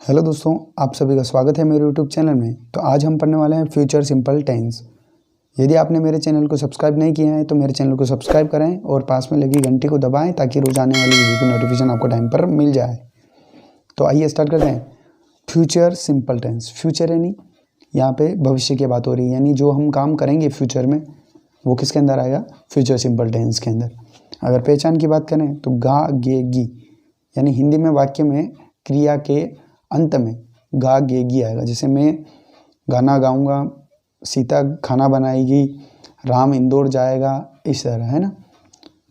Hello दोस्तों, आप सभी का स्वागत है मेरे यूट्यूब चैनल में। तो आज हम पढ़ने वाले हैं फ्यूचर सिंपल टेंस। यदि आपने मेरे चैनल को सब्सक्राइब नहीं किया है तो मेरे चैनल को सब्सक्राइब करें और पास में लगी घंटी को दबाएं ताकि रोज आने वाली वीडियो की नोटिफिकेशन आपको टाइम पर मिल जाए। तो आइए स्टार्ट करते हैं। फ्यूचर सिंपल टेंस, फ्यूचर यानी यहाँ पे भविष्य की बात हो रही है, यानी जो हम काम करेंगे फ्यूचर में वो किसके अंदर आएगा? फ्यूचर सिंपल टेंस के अंदर। अगर पहचान की बात करें तो गा गे गी, यानी हिंदी में वाक्य में क्रिया के अंत में गा गे गी आएगा। जैसे मैं गाना गाऊंगा, सीता खाना बनाएगी, राम इंदौर जाएगा, इस तरह, है ना।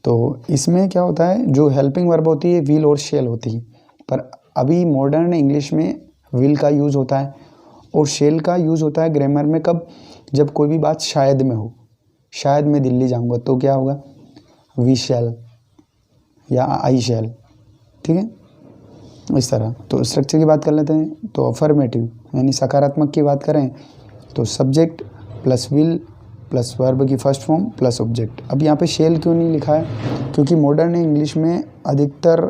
तो इसमें क्या होता है, जो हेल्पिंग वर्ब होती है विल और शेल होती है, पर अभी मॉडर्न इंग्लिश में विल का यूज़ होता है और शेल का यूज़ होता है ग्रामर में। कब? जब कोई भी बात शायद में हो। शायद मैं दिल्ली जाऊंगा तो क्या होगा? वी शैल या आई शैल, ठीक है, इस तरह। तो स्ट्रक्चर की बात कर लेते हैं। तो अफर्मेटिव यानी सकारात्मक की बात करें तो subject plus will plus verb की फर्स्ट फॉर्म प्लस ऑब्जेक्ट। अब यहाँ पे शेल क्यों नहीं लिखा है? क्योंकि मॉडर्न इंग्लिश में अधिकतर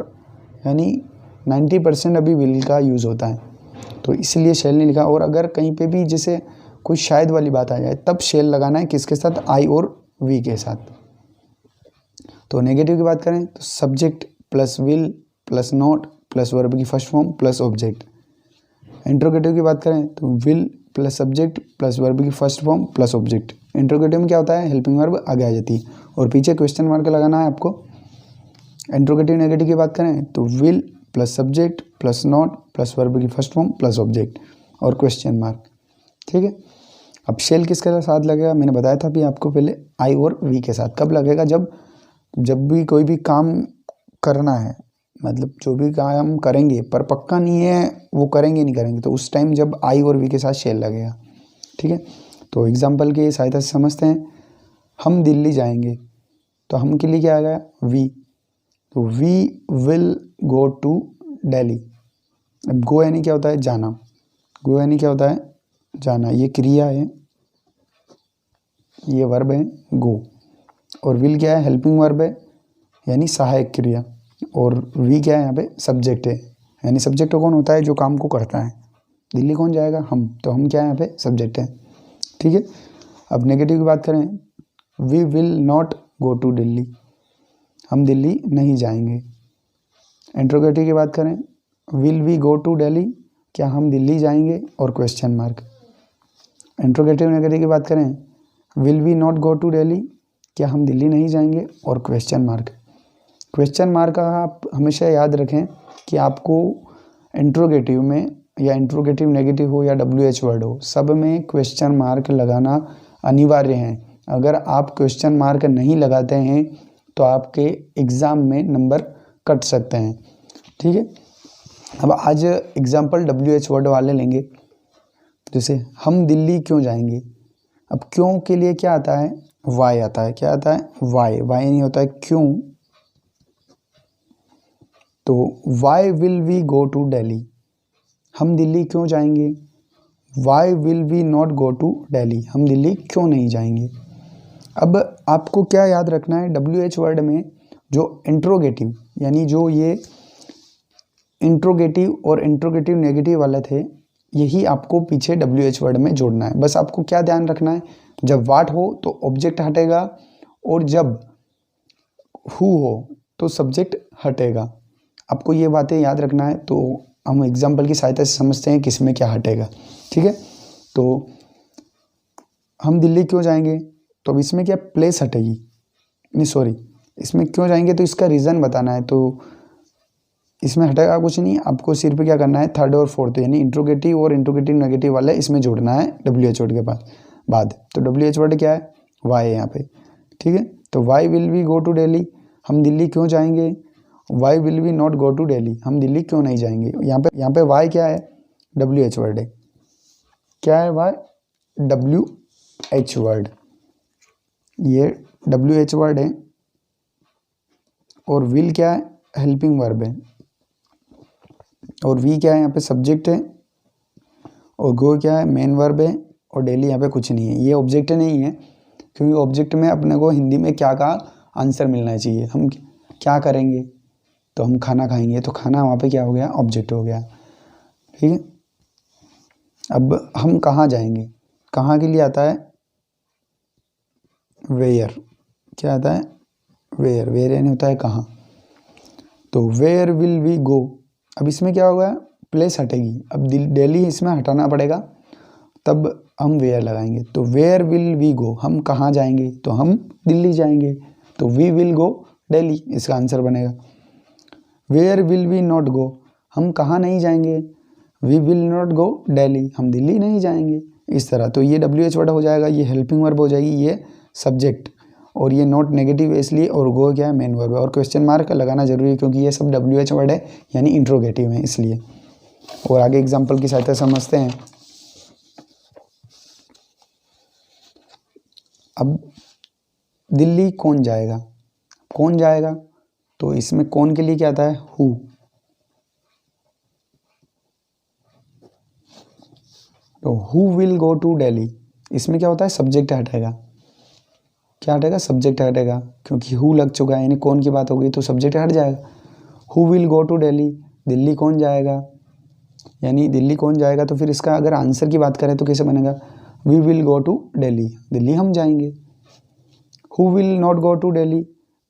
यानी 90% अभी विल का यूज़ होता है, तो इसलिए शेल नहीं लिखा। और अगर कहीं पे भी जैसे कोई शायद वाली बात आ जाए तब शेल लगाना है, किसके साथ? आई और वी के साथ। तो नेगेटिव की बात करें तो subject plus will plus not plus verb की first form plus object. Interrogative की बात करें तो will plus subject plus verb की first form plus object. Interrogative में क्या होता है? हेल्पिंग वर्ब आगे आ जाती है और पीछे क्वेश्चन मार्क लगाना है आपको। इंट्रोगेटिव नेगेटिव की बात करें तो will plus subject plus not plus verb की फर्स्ट फॉर्म प्लस ऑब्जेक्ट और क्वेश्चन मार्क, ठीक है। अब शेल किसके साथ लगेगा? मैंने बताया था अभी आपको पहले, आई और वी के साथ। कब लगेगा? जब भी कोई भी काम करना है, मतलब जो भी काम करेंगे पर पक्का नहीं है वो करेंगे नहीं करेंगे, तो उस टाइम जब आई और वी के साथ शेल लगेगा, ठीक है। तो एग्जांपल की सहायता से समझते हैं। हम दिल्ली जाएंगे तो हम के लिए क्या आएगा? वी। तो we will go to Delhi. अब गो यानी क्या होता है? जाना। गो यानी क्या होता है? जाना। ये क्रिया है, ये वर्ब है गो। और विल क्या है? हेल्पिंग वर्ब है यानी सहायक क्रिया। और वी क्या है? यहाँ पे सब्जेक्ट है, यानी सब्जेक्ट कौन होता है? जो काम को करता है। दिल्ली कौन जाएगा? हम। तो हम क्या है? यहाँ पे सब्जेक्ट है, ठीक है। अब नेगेटिव की बात करें, we will not go to Delhi, हम दिल्ली नहीं जाएंगे। इंट्रोगेटिव की बात करें, will we go to Delhi, क्या हम दिल्ली जाएंगे और क्वेश्चन मार्क। इंट्रोगेटिव नेगेटिव की बात करें, will we not go to Delhi, क्या हम दिल्ली नहीं जाएंगे और क्वेश्चन मार्क। क्वेश्चन मार्क का आप हमेशा याद रखें कि आपको इंट्रोगेटिव में या इंट्रोगेटिव नेगेटिव हो या WH वर्ड हो, सब में क्वेश्चन मार्क लगाना अनिवार्य है। अगर आप क्वेश्चन मार्क नहीं लगाते हैं तो आपके एग्ज़ाम में नंबर कट सकते हैं, ठीक है। अब आज एग्जाम्पल WH वर्ड वाले लेंगे। जैसे हम दिल्ली क्यों जाएंगे। अब क्यों के लिए क्या आता है? वाई आता है। क्या आता है? वाई। वाई नहीं होता है क्यों। तो why will we go to Delhi, हम दिल्ली क्यों जाएंगे। Why will we not go to Delhi, हम दिल्ली क्यों नहीं जाएंगे। अब आपको क्या याद रखना है? WH वर्ड में जो इंट्रोगेटिव यानी जो ये इंट्रोगेटिव और इंट्रोगेटिव नेगेटिव वाले थे, यही आपको पीछे WH वर्ड में जोड़ना है। बस आपको क्या ध्यान रखना है? जब वाट हो तो ऑब्जेक्ट हटेगा और जब हु हो तो सब्जेक्ट हटेगा। आपको ये बातें याद रखना है। तो हम एग्जाम्पल की सहायता से समझते हैं किस में क्या हटेगा, ठीक है। तो हम दिल्ली क्यों जाएंगे, तो अब इसमें क्या प्लेस हटेगी, नहीं सॉरी, इसमें क्यों जाएंगे तो इसका रीज़न बताना है। तो इसमें हटेगा कुछ नहीं, आपको सिर्फ क्या करना है? थर्ड और फोर्थ यानी इंट्रोगेटिव और इंट्रोगेटिव नेगेटिव वाले इसमें जोड़ना है WH वर्ड के बाद। तो WH वर्ड क्या है? वाई है यहाँ पे, ठीक है। तो why will we go to Delhi, हम दिल्ली क्यों जाएंगे। Why will we not go to Delhi, हम दिल्ली क्यों नहीं जाएंगे। यहाँ पे वाई क्या है? WH वर्ड है। क्या है वाई? WH वर्ड, ये WH वर्ड है। और विल क्या है? हेल्पिंग वर्ब है। और वी क्या है? यहाँ पे सब्जेक्ट है। और गो क्या है? मेन वर्ब है। और डेली यहाँ पे कुछ नहीं है, ये ऑब्जेक्ट नहीं है, क्योंकि ऑब्जेक्ट में अपने को हिंदी में क्या का आंसर मिलना चाहिए। हम क्या करेंगे तो हम खाना खाएंगे, तो खाना वहाँ पे क्या हो गया? ऑब्जेक्ट हो गया। ठीक है। अब हम कहाँ जाएंगे, कहाँ के लिए आता है वेयर, क्या आता है वेयर, वेयर यानी होता है कहाँ। तो वेयर विल वी गो, अब इसमें क्या होगा प्लेस हटेगी, अब दिल्ली इसमें हटाना पड़ेगा, तब हम वेयर लगाएंगे। तो वेयर विल वी गो, हम कहाँ जाएंगे, तो हम दिल्ली जाएंगे, तो वी विल गो दिल्ली, इसका आंसर बनेगा। Where will we not go, हम कहाँ नहीं जाएंगे, we will not go Delhi, हम दिल्ली नहीं जाएंगे। इस तरह तो ये WH वर्ड हो जाएगा, ये हेल्पिंग वर्ब हो जाएगी, ये सब्जेक्ट, और ये नॉट नेगेटिव है इसलिए, और गो क्या है मेन वर्ब है, और क्वेश्चन मार्क लगाना जरूरी है क्योंकि ये सब WH वर्ड है यानी इंट्रोगेटिव है इसलिए। और आगे एग्जाम्पल की सहायता समझते हैं। अब दिल्ली कौन जाएगा, कौन जाएगा, तो इसमें कौन के लिए क्या आता है हु, तो who will go to Delhi, इसमें क्या होता है सब्जेक्ट हटेगा, क्या हटेगा सब्जेक्ट हटेगा, क्योंकि हु लग चुका है यानी कौन की बात हो गई तो सब्जेक्ट हट जाएगा। Who will go to Delhi, Delhi कौन जाएगा, यानी दिल्ली कौन जाएगा, तो फिर इसका अगर आंसर की बात करें तो कैसे बनेगा, we will go to Delhi, Delhi हम जाएंगे। Who will not go to Delhi,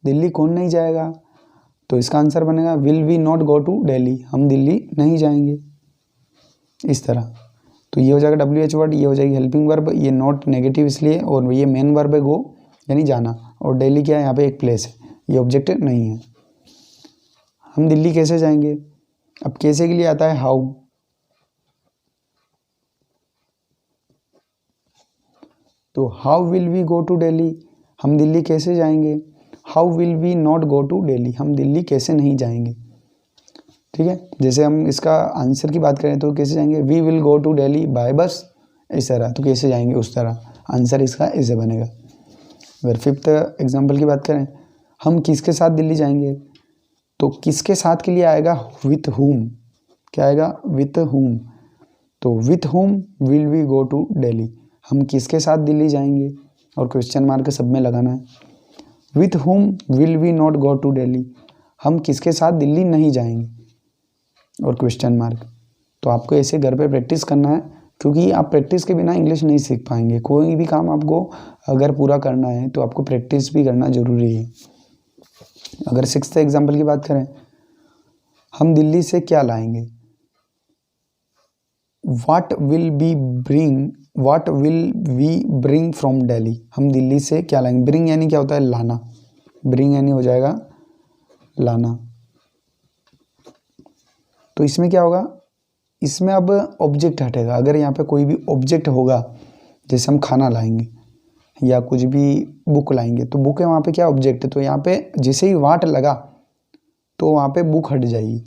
Delhi कौन नहीं जाएगा, तो इसका आंसर बनेगा will we not go to Delhi, हम दिल्ली नहीं जाएंगे। इस तरह तो ये हो जाएगा WH वर्ड, ये हो जाएगी हेल्पिंग वर्ब, ये नॉट नेगेटिव इसलिए, और ये मेन वर्ब है गो यानी जाना, और दिल्ली क्या है यहाँ पे एक प्लेस है, ये ऑब्जेक्ट नहीं है। हम दिल्ली कैसे जाएंगे, अब कैसे के लिए आता है हाउ, तो how will we go to Delhi, हम दिल्ली कैसे जाएंगे। How will we not go to Delhi, हम दिल्ली कैसे नहीं जाएंगे। ठीक है, जैसे हम इसका आंसर की बात करें तो कैसे जाएंगे, we will go to Delhi by bus, इस तरह तो कैसे जाएंगे उस तरह, आंसर इसका ऐसे बनेगा। अगर फिफ्थ एग्जाम्पल की बात करें, हम किसके साथ दिल्ली जाएंगे, तो किसके साथ के लिए आएगा विथ हुम, क्या आएगा विथ हुम, तो with whom will we go to Delhi, हम किसके साथ दिल्ली जाएंगे, और क्वेश्चन मार्क सब में लगाना है। With whom will we not go to Delhi, हम किसके साथ दिल्ली नहीं जाएंगे, और क्वेश्चन मार्क। तो आपको ऐसे घर पे प्रैक्टिस करना है, क्योंकि आप प्रैक्टिस के बिना इंग्लिश नहीं सीख पाएंगे। कोई भी काम आपको अगर पूरा करना है तो आपको प्रैक्टिस भी करना जरूरी है। अगर सिक्स्थ एग्जाम्पल की बात करें, हम दिल्ली से क्या लाएंगे, what will we bring from Delhi, हम दिल्ली से क्या लाएंगे। ब्रिंग यानी क्या होता है लाना, ब्रिंग यानी हो जाएगा लाना। तो इसमें क्या होगा, इसमें अब ऑब्जेक्ट हटेगा। अगर यहाँ पे कोई भी ऑब्जेक्ट होगा, जैसे हम खाना लाएंगे या कुछ भी बुक लाएंगे, तो बुक है वहाँ पे क्या ऑब्जेक्ट है, तो यहाँ पे जैसे ही वाट लगा तो वहाँ पे बुक हट जाएगी।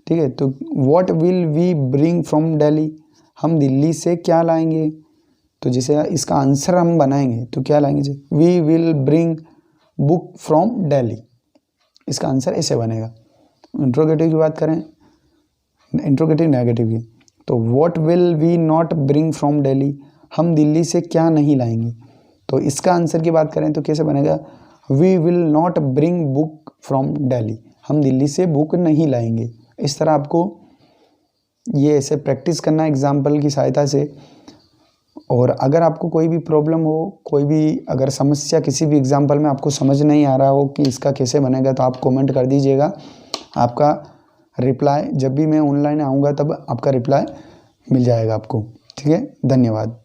ठीक है, तो what will we bring from Delhi, हम दिल्ली से क्या लाएंगे, तो जैसे इसका आंसर हम बनाएंगे तो क्या लाएंगे, we will bring book from Delhi, इसका आंसर ऐसे बनेगा। इंट्रोगेटिव की बात करें, इंट्रोगेटिव नेगेटिव की, तो what will we not bring from Delhi, हम दिल्ली से क्या नहीं लाएंगे। तो इसका आंसर की बात करें तो कैसे बनेगा, we will not bring book from Delhi, हम दिल्ली से बुक नहीं लाएंगे। इस तरह आपको ये ऐसे प्रैक्टिस करना एग्जाम्पल की सहायता से। और अगर आपको कोई भी प्रॉब्लम हो, कोई भी अगर समस्या किसी भी एग्जाम्पल में आपको समझ नहीं आ रहा हो कि इसका कैसे बनेगा, तो आप कमेंट कर दीजिएगा। आपका रिप्लाई जब भी मैं ऑनलाइन आऊँगा तब आपका रिप्लाई मिल जाएगा आपको। ठीक है, धन्यवाद।